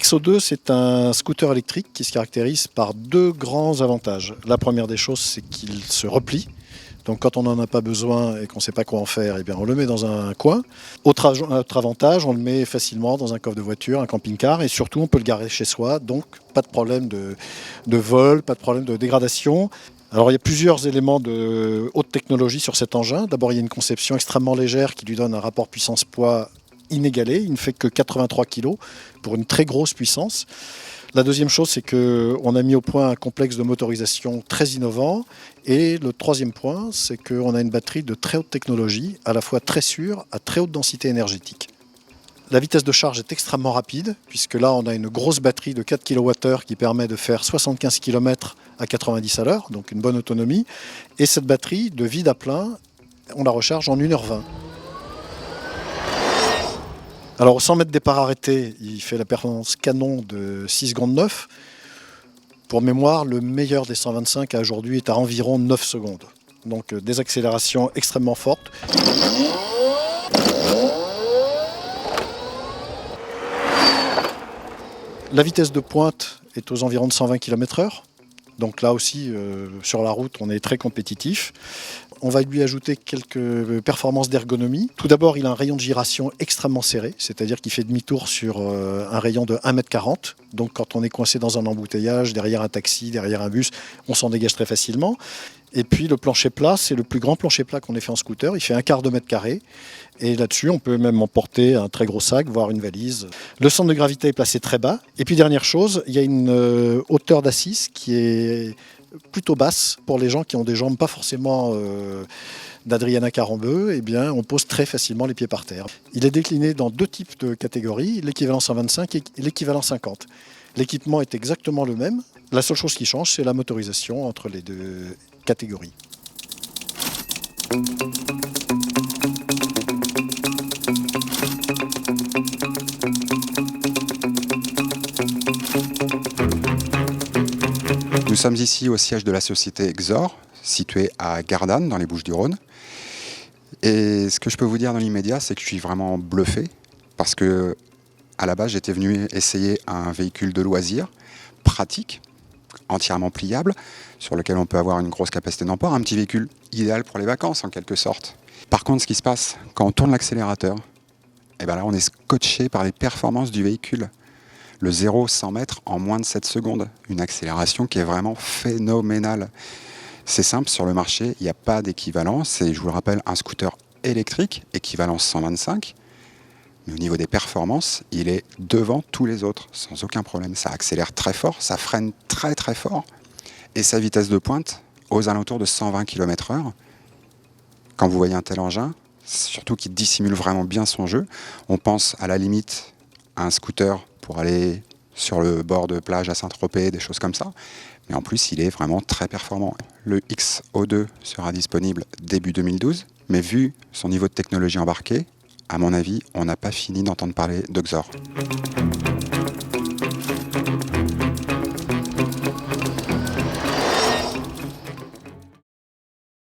XO2, c'est un scooter électrique qui se caractérise par deux grands avantages. La première des choses, c'est qu'il se replie. Donc quand on n'en a pas besoin et qu'on ne sait pas quoi en faire, eh bien on le met dans un coin. Autre avantage, on le met facilement dans un coffre de voiture, un camping-car, et surtout on peut le garer chez soi, donc pas de problème de vol, pas de problème de dégradation. Alors il y a plusieurs éléments de haute technologie sur cet engin. D'abord il y a une conception extrêmement légère qui lui donne un rapport puissance-poids inégalé. Il ne fait que 83 kg pour une très grosse puissance. La deuxième chose, c'est qu'on a mis au point un complexe de motorisation très innovant. Et le troisième point, c'est qu'on a une batterie de très haute technologie, à la fois très sûre, à très haute densité énergétique. La vitesse de charge est extrêmement rapide, puisque là, on a une grosse batterie de 4 kWh qui permet de faire 75 km à 90 à l'heure, donc une bonne autonomie. Et cette batterie, de vide à plein, on la recharge en 1h20. Alors au 100 mètres départ arrêté, il fait la performance canon de 6 secondes 9. Pour mémoire, le meilleur des 125 à aujourd'hui est à environ 9 secondes. Donc des accélérations extrêmement fortes. La vitesse de pointe est aux environs de 120 km/h. Donc là aussi, sur la route, on est très compétitif. On va lui ajouter quelques performances d'ergonomie. Tout d'abord, il a un rayon de giration extrêmement serré, c'est-à-dire qu'il fait demi-tour sur un rayon de 1,40 m. Donc quand on est coincé dans un embouteillage, derrière un taxi, derrière un bus, on s'en dégage très facilement. Et puis le plancher plat, c'est le plus grand plancher plat qu'on ait fait en scooter. Il fait 1/4 de mètre carré. Et là-dessus, on peut même emporter un très gros sac, voire une valise. Le centre de gravité est placé très bas. Et puis dernière chose, il y a une hauteur d'assise qui est plutôt basse pour les gens qui ont des jambes pas forcément d'Adriana Carambeu. Eh bien, on pose très facilement les pieds par terre. Il est décliné dans deux types de catégories, l'équivalent 125 et l'équivalent 50. L'équipement est exactement le même. La seule chose qui change, c'est la motorisation entre les deux catégories. Nous sommes ici au siège de la société Xor, située à Gardanne, dans les Bouches-du-Rhône. Et ce que je peux vous dire dans l'immédiat, c'est que je suis vraiment bluffé, parce que à la base, j'étais venu essayer un véhicule de loisir, pratique, entièrement pliable, sur lequel on peut avoir une grosse capacité d'emport, un petit véhicule idéal pour les vacances en quelque sorte. Par contre, ce qui se passe, quand on tourne l'accélérateur, et ben là, on est scotché par les performances du véhicule. Le 0-100 mètres en moins de 7 secondes. Une accélération qui est vraiment phénoménale. C'est simple, sur le marché, il n'y a pas d'équivalent. C'est, je vous le rappelle, un scooter électrique, équivalence 125. Mais au niveau des performances, il est devant tous les autres, sans aucun problème. Ça accélère très fort, ça freine très très fort. Et sa vitesse de pointe, aux alentours de 120 km/h. Quand vous voyez un tel engin, surtout qu'il dissimule vraiment bien son jeu, on pense à la limite à un scooter pour aller sur le bord de plage à Saint-Tropez, des choses comme ça. Mais en plus, il est vraiment très performant. Le XO2 sera disponible début 2012, mais vu son niveau de technologie embarquée, à mon avis, on n'a pas fini d'entendre parler de Xor.